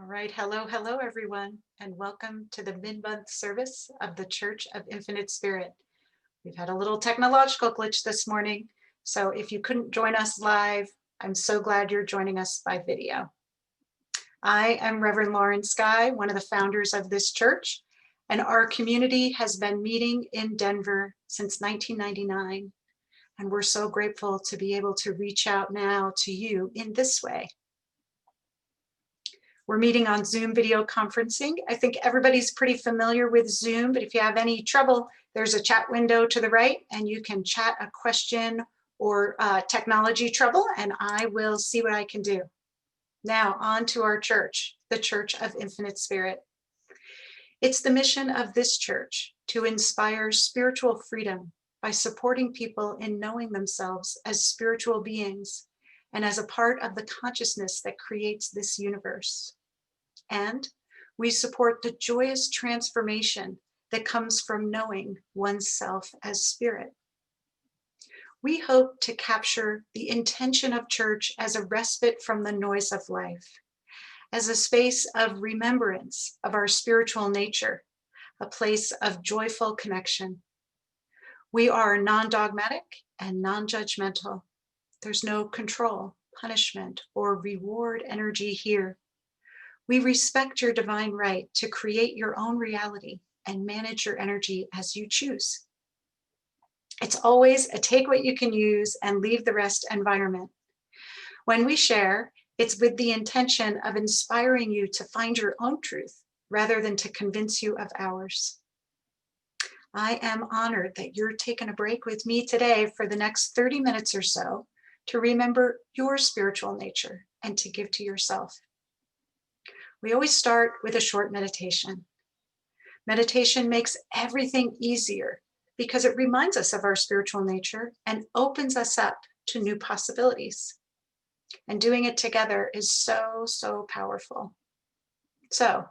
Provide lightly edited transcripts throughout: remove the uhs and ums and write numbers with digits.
All right, hello, everyone, and welcome to the mid-month service of the Church of Infinite Spirit. We've had a little technological glitch this morning, so if you couldn't join us live, I'm so glad you're joining us by video. I am Reverend Lauren Skye, one of the founders of this church, and our community has been meeting in Denver since 1999, and we're so grateful to be able to reach out now to you in this way. We're meeting on Zoom video conferencing. I think everybody's pretty familiar with Zoom, but if you have any trouble, there's a chat window to the right and you can chat a question or technology trouble, and I will see what I can do. Now on to our church, the Church of Infinite Spirit. It's the mission of this church to inspire spiritual freedom by supporting people in knowing themselves as spiritual beings and as a part of the consciousness that creates this universe. And we support the joyous transformation that comes from knowing oneself as spirit. We hope to capture the intention of church as a respite from the noise of life, as a space of remembrance of our spiritual nature, a place of joyful connection. We are non-dogmatic and non-judgmental. There's no control, punishment, or reward energy here. We respect your divine right to create your own reality and manage your energy as you choose. It's always a take what you can use and leave the rest environment. When we share, it's with the intention of inspiring you to find your own truth rather than to convince you of ours. I am honored that you're taking a break with me today for the next 30 minutes or so to remember your spiritual nature and to give to yourself. We always start with a short meditation. Meditation makes everything easier because it reminds us of our spiritual nature and opens us up to new possibilities. And doing it together is so powerful. So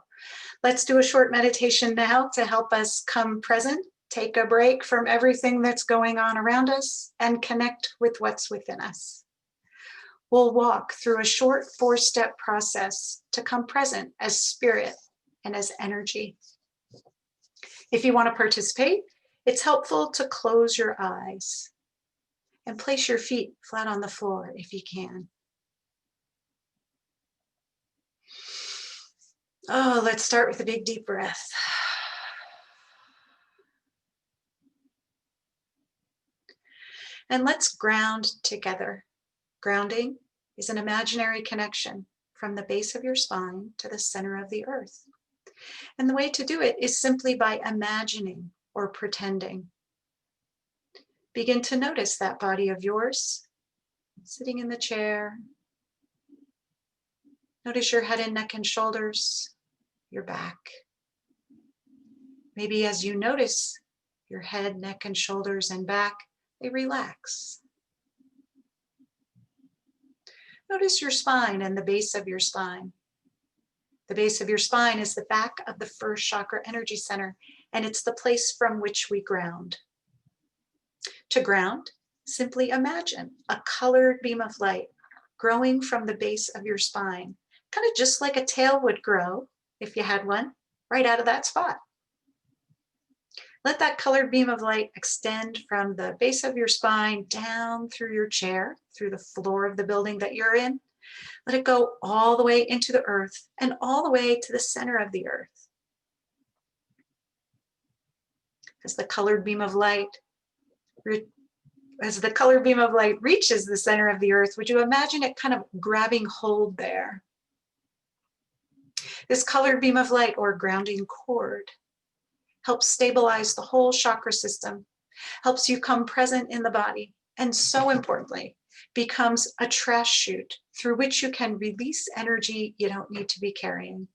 let's do a short meditation now to help us come present, take a break from everything that's going on around us, and connect with what's within us. We'll walk through a short 4-step process to come present as spirit and as energy. If you want to participate, it's helpful to close your eyes and place your feet flat on the floor if you can. Oh, let's start with a big deep breath. And let's ground together. Grounding is an imaginary connection from the base of your spine to the center of the earth. And the way to do it is simply by imagining or pretending. Begin to notice that body of yours, sitting in the chair. Notice your head and neck and shoulders, your back. Maybe as you notice your head, neck, and shoulders and back, they relax. Notice your spine and the base of your spine. The base of your spine is the back of the first chakra energy center, and it's the place from which we ground. To ground, simply imagine a colored beam of light growing from the base of your spine, kind of just like a tail would grow, if you had one, right out of that spot. Let that colored beam of light extend from the base of your spine down through your chair, through the floor of the building that you're in. Let it go all the way into the earth and all the way to the center of the earth. As the colored beam of light reaches the center of the earth, would you imagine it kind of grabbing hold there? This colored beam of light, or grounding cord, helps stabilize the whole chakra system, helps you come present in the body, and so importantly, becomes a trash chute through which you can release energy you don't need to be carrying.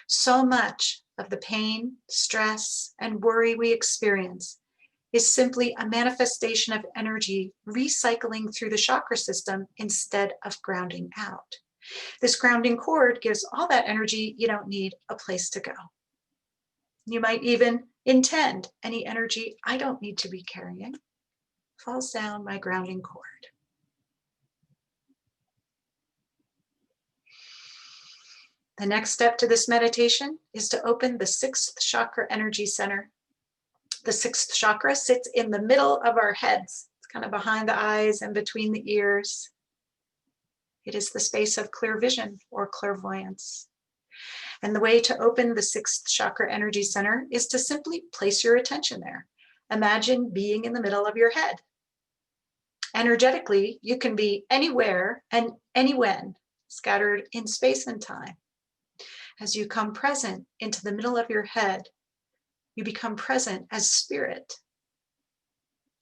So much of the pain, stress, and worry we experience is simply a manifestation of energy recycling through the chakra system instead of grounding out. This grounding cord gives all that energy you don't need a place to go. You might even intend any energy I don't need to be carrying falls down my grounding cord. The next step to this meditation is to open the 6th chakra energy center. The 6th chakra sits in the middle of our heads. It's kind of behind the eyes and between the ears. It is the space of clear vision or clairvoyance. And the way to open the 6th chakra energy center is to simply place your attention there. Imagine being in the middle of your head. Energetically, you can be anywhere and anywhen, scattered in space and time. As you come present into the middle of your head, you become present as spirit.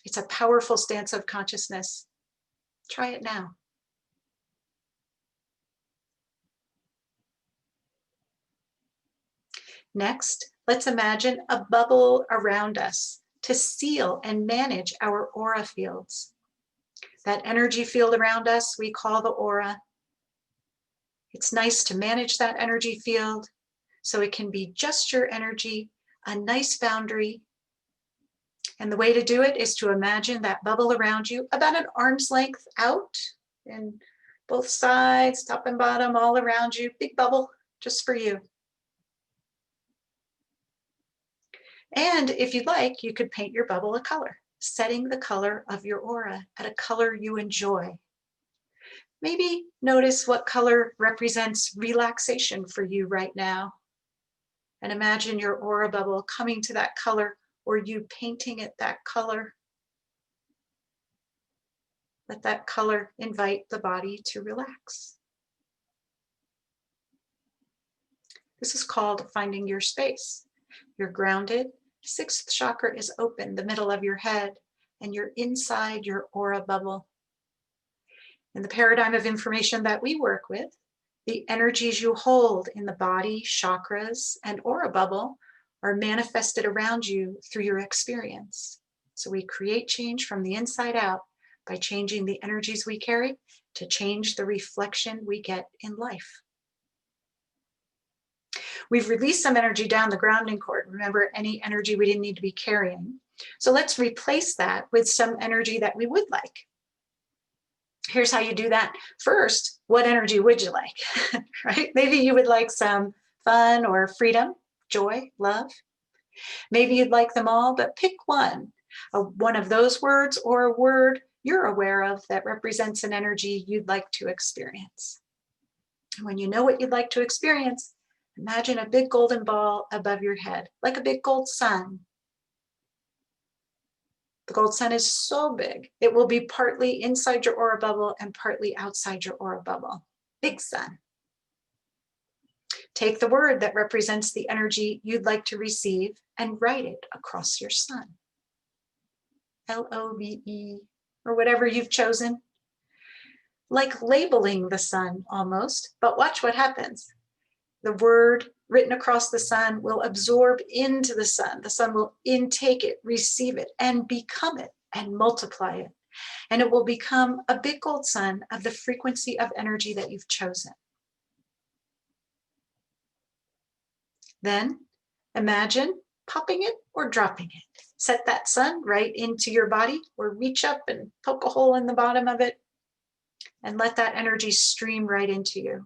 It's a powerful stance of consciousness. Try it now. Next, let's imagine a bubble around us to seal and manage our aura fields. That energy field around us we call the aura. It's nice to manage that energy field so it can be just your energy, a nice boundary. And the way to do it is to imagine that bubble around you about an arm's length out in both sides, top and bottom, all around you, big bubble just for you. And if you'd like, you could paint your bubble a color, setting the color of your aura at a color you enjoy. Maybe notice what color represents relaxation for you right now. And imagine your aura bubble coming to that color or you painting it that color. Let that color invite the body to relax. This is called finding your space. You're grounded. 6th chakra is open, the middle of your head, and you're inside your aura bubble. In the paradigm of information that we work with, the energies you hold in the body, chakras, and aura bubble are manifested around you through your experience. So we create change from the inside out by changing the energies we carry to change the reflection we get in life. We've released some energy down the grounding cord. Remember, any energy we didn't need to be carrying. So let's replace that with some energy that we would like. Here's how you do that. First, what energy would you like, right? Maybe you would like some fun or freedom, joy, love. Maybe you'd like them all, but pick one of those words or a word you're aware of that represents an energy you'd like to experience. When you know what you'd like to experience, imagine a big golden ball above your head, like a big gold sun. The gold sun is so big, it will be partly inside your aura bubble and partly outside your aura bubble. Big sun. Take the word that represents the energy you'd like to receive and write it across your sun. L-O-V-E, or whatever you've chosen. Like labeling the sun almost, but watch what happens. The word written across the sun will absorb into the sun. The sun will intake it, receive it, and become it, and multiply it. And it will become a big gold sun of the frequency of energy that you've chosen. Then imagine popping it or dropping it. Set that sun right into your body or reach up and poke a hole in the bottom of it and let that energy stream right into you.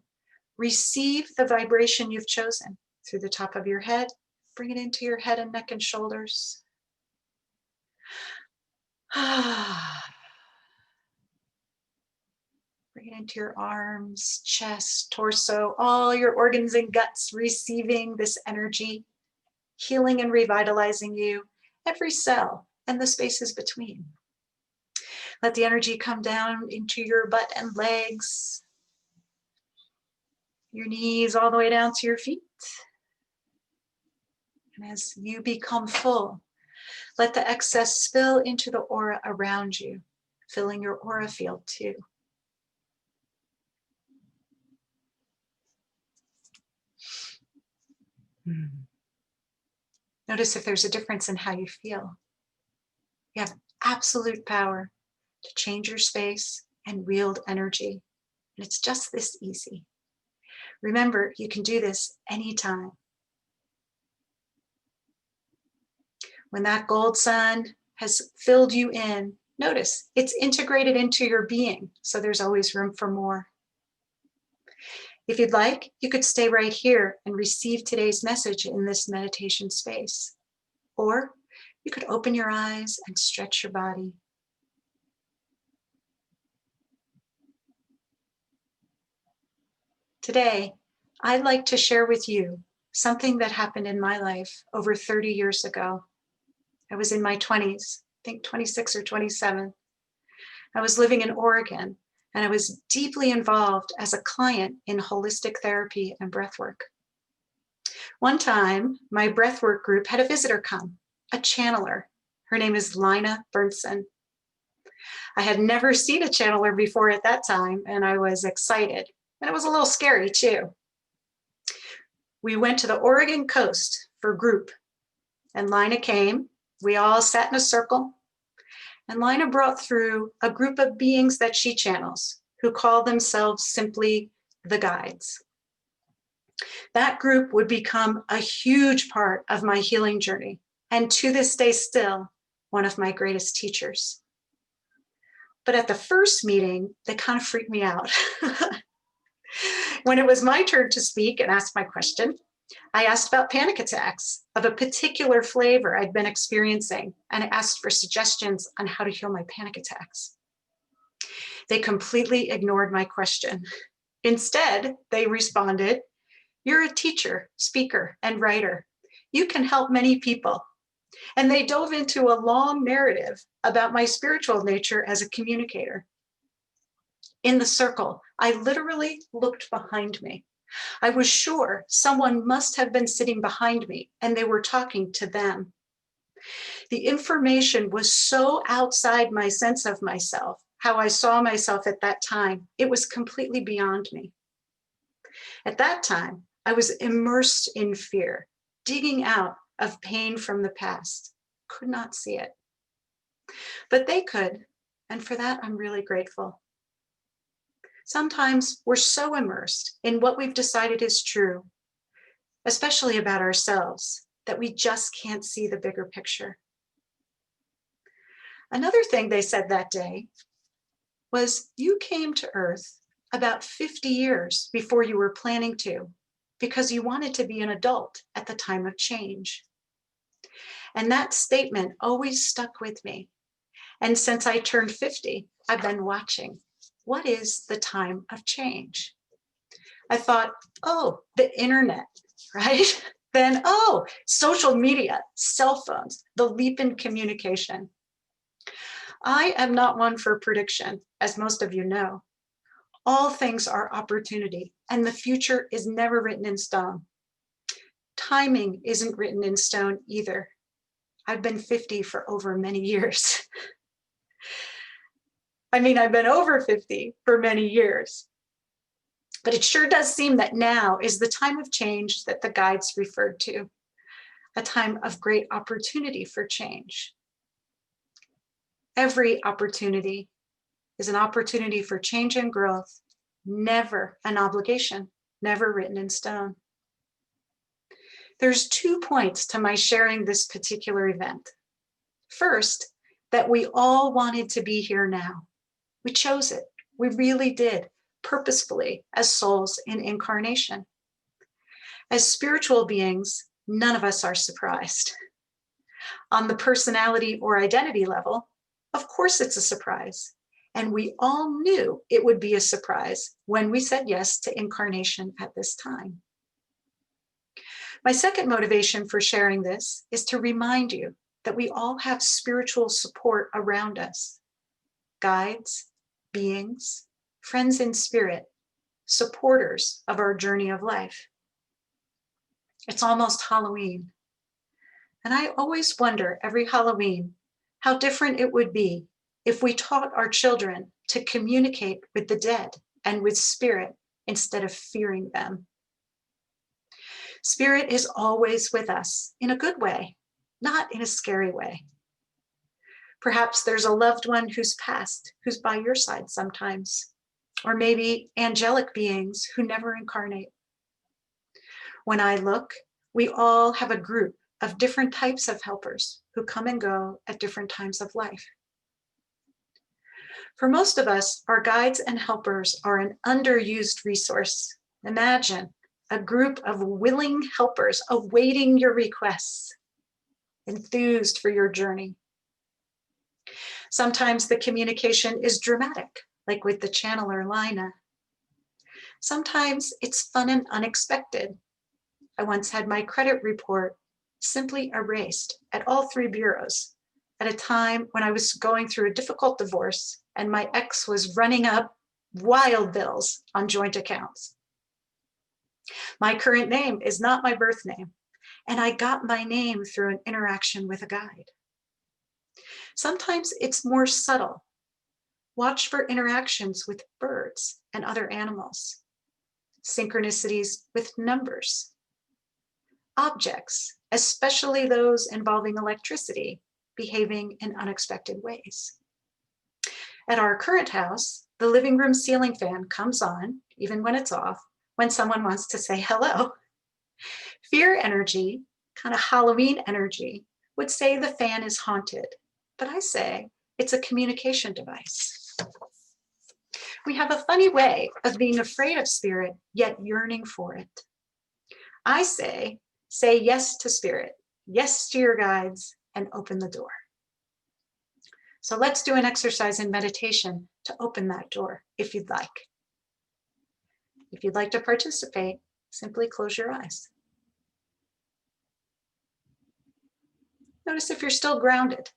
Receive the vibration you've chosen through the top of your head. Bring it into your head and neck and shoulders. Bring it into your arms, chest, torso, all your organs and guts receiving this energy, healing and revitalizing you, every cell and the spaces between. Let the energy come down into your butt and legs, your knees all the way down to your feet. And as you become full, let the excess spill into the aura around you, filling your aura field too. Notice if there's a difference in how you feel. You have absolute power to change your space and wield energy. And it's just this easy. Remember, you can do this anytime. When that gold sun has filled you in, notice it's integrated into your being, so there's always room for more. If you'd like, you could stay right here and receive today's message in this meditation space. Or you could open your eyes and stretch your body. Today, I'd like to share with you something that happened in my life over 30 years ago. I was in my 20s, I think 26 or 27. I was living in Oregon, and I was deeply involved as a client in holistic therapy and breathwork. One time, my breathwork group had a visitor come, a channeler. Her name is Lina Berntsen. I had never seen a channeler before at that time, and I was excited. And it was a little scary too. We went to the Oregon coast for group, and Lina came. We all sat in a circle, and Lina brought through a group of beings that she channels who call themselves simply the guides. That group would become a huge part of my healing journey, and to this day still, one of my greatest teachers. But at the first meeting, they kind of freaked me out. When it was my turn to speak and ask my question, I asked about panic attacks of a particular flavor I'd been experiencing, and I asked for suggestions on how to heal my panic attacks. They completely ignored my question. Instead, they responded, "You're a teacher, speaker, and writer. You can help many people." And they dove into a long narrative about my spiritual nature as a communicator. In the circle, I literally looked behind me. I was sure someone must have been sitting behind me and they were talking to them. The information was so outside my sense of myself, how I saw myself at that time. It was completely beyond me. At that time, I was immersed in fear, digging out of pain from the past. Could not see it. But they could, and for that, I'm really grateful. Sometimes we're so immersed in what we've decided is true, especially about ourselves, that we just can't see the bigger picture. Another thing they said that day was, you came to Earth about 50 years before you were planning to, because you wanted to be an adult at the time of change. And that statement always stuck with me. And since I turned 50, I've been watching. What is the time of change? I thought, oh, the internet, right? Then, oh, social media, cell phones, the leap in communication. I am not one for prediction, as most of you know. All things are opportunity, and the future is never written in stone. Timing isn't written in stone either. I've been 50 for over many years. I mean, I've been over 50 for many years. But it sure does seem that now is the time of change that the guides referred to, a time of great opportunity for change. Every opportunity is an opportunity for change and growth, never an obligation, never written in stone. There's 2 points to my sharing this particular event. First, that we all wanted to be here now. We chose it. We really did, purposefully, as souls in incarnation. As spiritual beings, none of us are surprised. On the personality or identity level, of course it's a surprise. And we all knew it would be a surprise when we said yes to incarnation at this time. My second motivation for sharing this is to remind you that we all have spiritual support around us. Guides, beings, friends in spirit, supporters of our journey of life. It's almost Halloween. And I always wonder every Halloween how different it would be if we taught our children to communicate with the dead and with spirit instead of fearing them. Spirit is always with us in a good way, not in a scary way. Perhaps there's a loved one who's passed, who's by your side sometimes, or maybe angelic beings who never incarnate. When I look, we all have a group of different types of helpers who come and go at different times of life. For most of us, our guides and helpers are an underused resource Imagine a group of willing helpers awaiting your requests, enthused for your journey. Sometimes the communication is dramatic, like with the channeler Lina. Sometimes it's fun and unexpected. I once had my credit report simply erased at all 3 bureaus at a time when I was going through a difficult divorce and my ex was running up wild bills on joint accounts. My current name is not my birth name, and I got my name through an interaction with a guide. Sometimes it's more subtle. Watch for interactions with birds and other animals, synchronicities with numbers, objects, especially those involving electricity, behaving in unexpected ways. At our current house, the living room ceiling fan comes on, even when it's off, when someone wants to say hello. Fear energy, kind of Halloween energy, would say the fan is haunted, but I say it's a communication device. We have a funny way of being afraid of spirit, yet yearning for it. I say yes to spirit, yes to your guides, and open the door. So let's do an exercise in meditation to open that door if you'd like. If you'd like to participate, simply close your eyes. Notice if you're still grounded.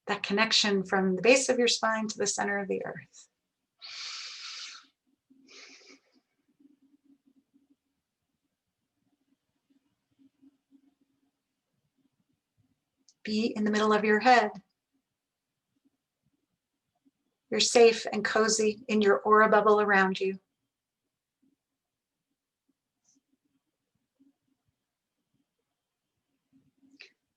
That connection from the base of your spine to the center of the earth. Be in the middle of your head. You're safe and cozy in your aura bubble around you.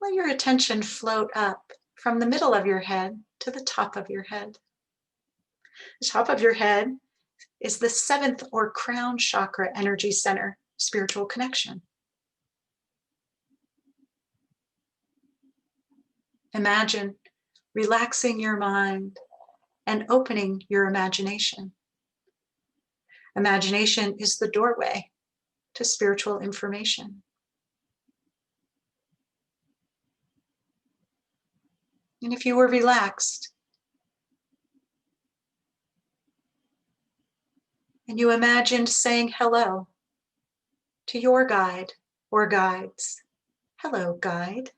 Let your attention float up from the middle of your head to the top of your head. The top of your head is the 7th or crown chakra energy center, spiritual connection. Imagine relaxing your mind and opening your imagination. Imagination is the doorway to spiritual information. And if you were relaxed and you imagined saying hello to your guide or guides, hello, guide.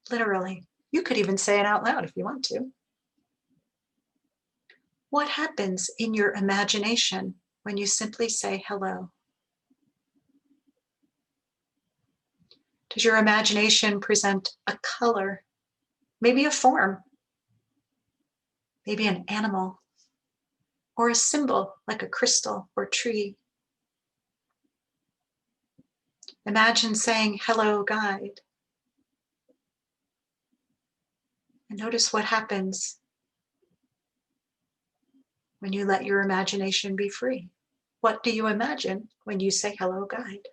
Literally, you could even say it out loud if you want to. What happens in your imagination when you simply say hello? Does your imagination present a color, maybe a form, maybe an animal, or a symbol like a crystal or tree? Imagine saying, hello, guide. And notice what happens when you let your imagination be free. What do you imagine when you say, hello, guide?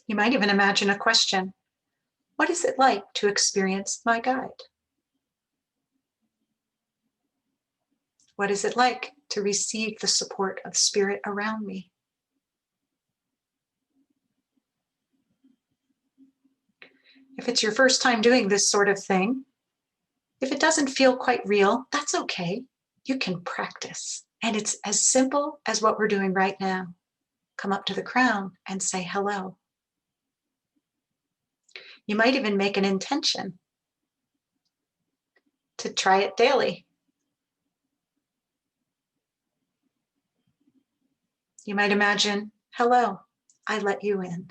You might even imagine a question. What is it like to experience my guide? What is it like to receive the support of spirit around me? If it's your first time doing this sort of thing, if it doesn't feel quite real, that's okay. You can practice. And it's as simple as what we're doing right now. Come up to the crown and say hello. You might even make an intention to try it daily. You might imagine, hello, I let you in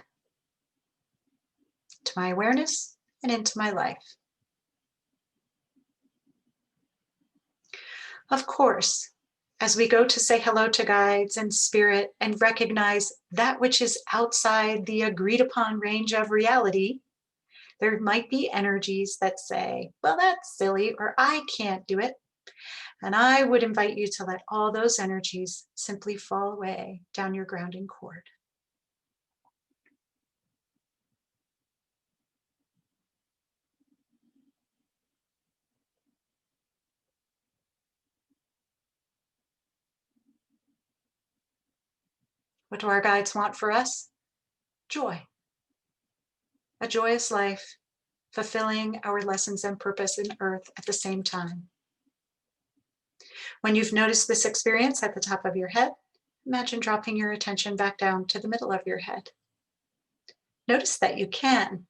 to my awareness and into my life. Of course, as we go to say hello to guides and spirit and recognize that which is outside the agreed upon range of reality, there might be energies that say, well, that's silly, or I can't do it. And I would invite you to let all those energies simply fall away down your grounding cord. What do our guides want for us? Joy. A joyous life, fulfilling our lessons and purpose in earth at the same time. When you've noticed this experience at the top of your head, imagine dropping your attention back down to the middle of your head. Notice that you can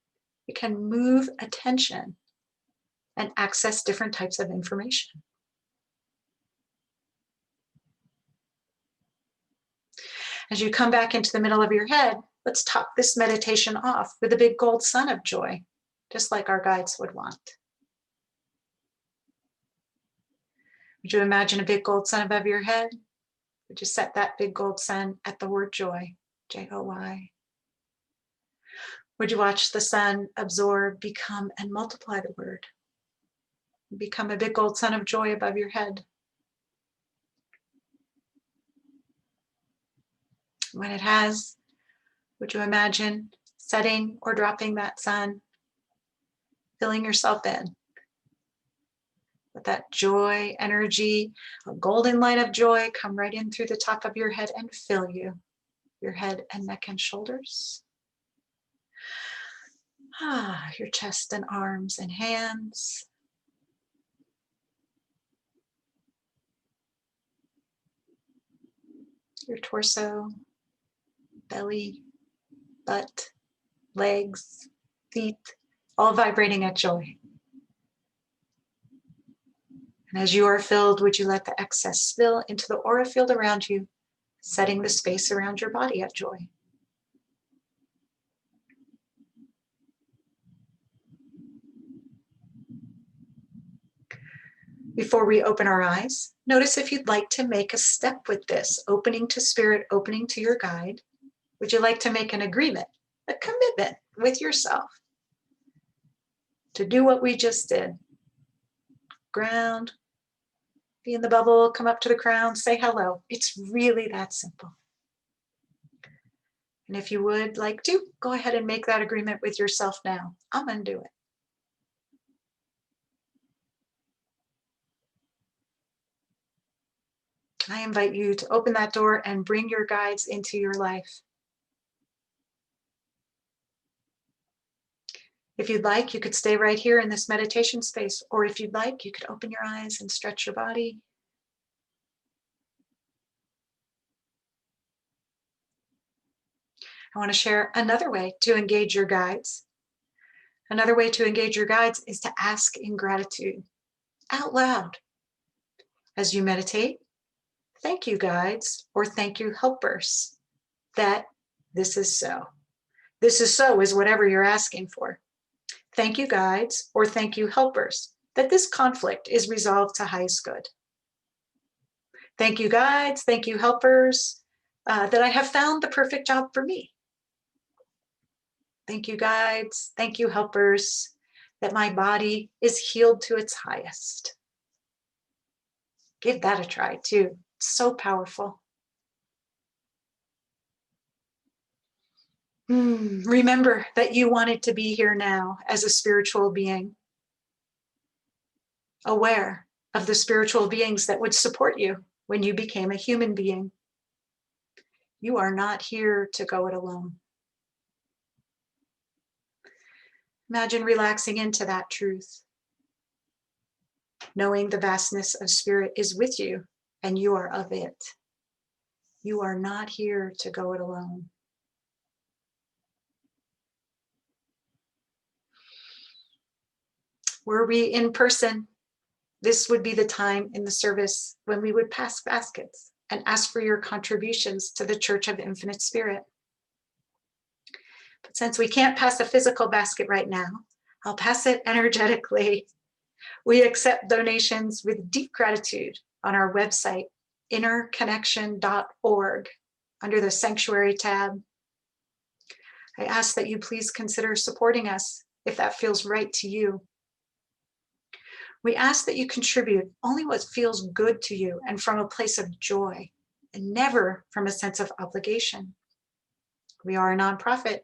move attention and access different types of information. As you come back into the middle of your head, let's top this meditation off with a big gold sun of joy, just like our guides would want. Would you imagine a big gold sun above your head? Would you set that big gold sun at the word joy, J-O-Y? Would you watch the sun absorb, become, and multiply the word? Become a big gold sun of joy above your head. When it has, would you imagine setting or dropping that sun, filling yourself in with that joy, energy, a golden light of joy come right in through the top of your head and fill you, your head and neck and shoulders. Your chest and arms and hands. Your torso, belly, butt, legs, feet, all vibrating at joy. And as you are filled, would you let the excess spill into the aura field around you, setting the space around your body at joy. Before we open our eyes, notice if you'd like to make a step with this, opening to spirit, opening to your guide. Would you like to make an agreement, a commitment with yourself to do what we just did? Ground, be in the bubble, come up to the crown, say hello. It's really that simple. And if you would like to, go ahead and make that agreement with yourself now. I'm going to do it. I invite you to open that door and bring your guides into your life. If you'd like, you could stay right here in this meditation space, or if you'd like, you could open your eyes and stretch your body. I want to share another way to engage your guides. Another way to engage your guides is to ask in gratitude, out loud. As you meditate, thank you, guides, or thank you, helpers, that this is so. This is so is whatever you're asking for. Thank you, guides, or thank you, helpers, that this conflict is resolved to highest good. Thank you, guides, thank you, helpers, that I have found the perfect job for me. Thank you, guides, thank you, helpers, that my body is healed to its highest. Give that a try too. It's so powerful. Remember that you wanted to be here now as a spiritual being, aware of the spiritual beings that would support you when you became a human being. You are not here to go it alone. Imagine relaxing into that truth, knowing the vastness of spirit is with you and you are of it. You are not here to go it alone. Were we in person, this would be the time in the service when we would pass baskets and ask for your contributions to the Church of Infinite Spirit. But since we can't pass a physical basket right now, I'll pass it energetically. We accept donations with deep gratitude on our website, innerconnection.org, under the Sanctuary tab. I ask that you please consider supporting us if that feels right to you. We ask that you contribute only what feels good to you and from a place of joy, and never from a sense of obligation. We are a nonprofit,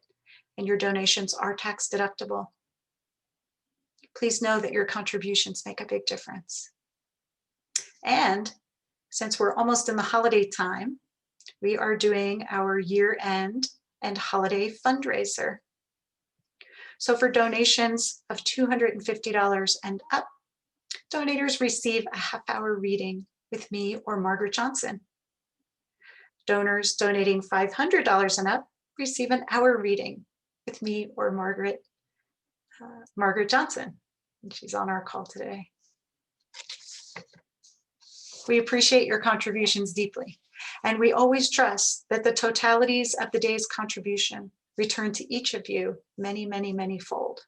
and your donations are tax deductible. Please know that your contributions make a big difference. And since we're almost in the holiday time, we are doing our year-end and holiday fundraiser. So for donations of $250 and up, donators receive a half-hour reading with me or Margaret Johnson. Donors donating $500 and up receive an hour reading with me or Margaret Johnson. And she's on our call today. We appreciate your contributions deeply, and we always trust that the totalities of the day's contribution return to each of you many, many, many fold.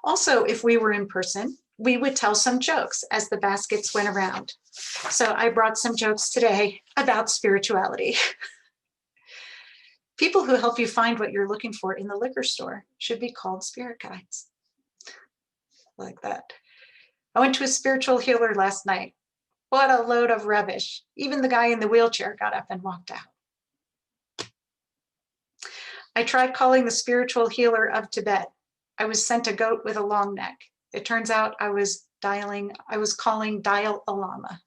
Also, if we were in person, we would tell some jokes as the baskets went around. So I brought some jokes today about spirituality. People who help you find what you're looking for in the liquor store should be called spirit guides. Like that. I went to a spiritual healer last night. What a load of rubbish. Even the guy in the wheelchair got up and walked out. I tried calling the spiritual healer of Tibet. I was sent a goat with a long neck. It turns out I was calling Dalai Lama.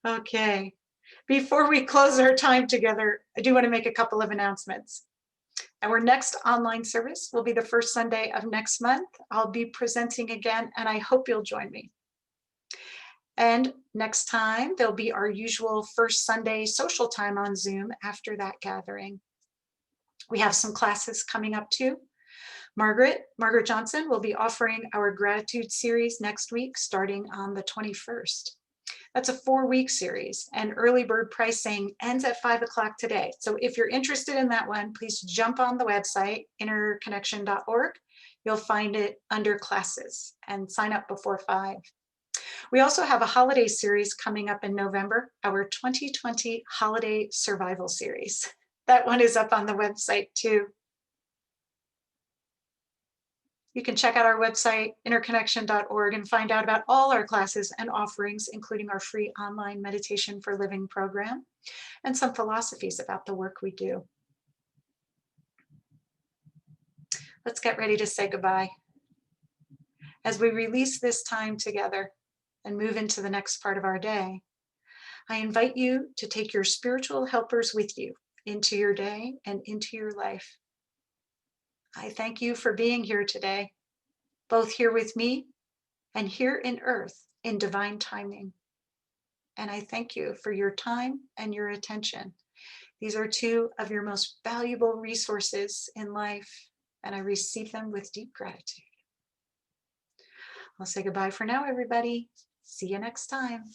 Okay. Before we close our time together, I do want to make a couple of announcements. Our next online service will be the first Sunday of next month. I'll be presenting again, and I hope you'll join me. And next time, there'll be our usual first Sunday social time on Zoom after that gathering. We have some classes coming up too. Margaret Johnson will be offering our gratitude series next week, starting on the 21st. That's a 4-week series, and early bird pricing ends at 5 o'clock today. So if you're interested in that one, please jump on the website, innerconnection.org. You'll find it under classes and sign up before 5. We also have a holiday series coming up in November, our 2020 Holiday Survival Series. That one is up on the website too. You can check out our website, innerconnection.org, and find out about all our classes and offerings, including our free online meditation for living program and some philosophies about the work we do. Let's get ready to say goodbye. As we release this time together and move into the next part of our day, I invite you to take your spiritual helpers with you into your day and into your life. I thank you for being here today, both here with me and here in earth in divine timing. And I thank you for your time and your attention. These are 2 of your most valuable resources in life, and I receive them with deep gratitude. I'll say goodbye for now, everybody. See you next time.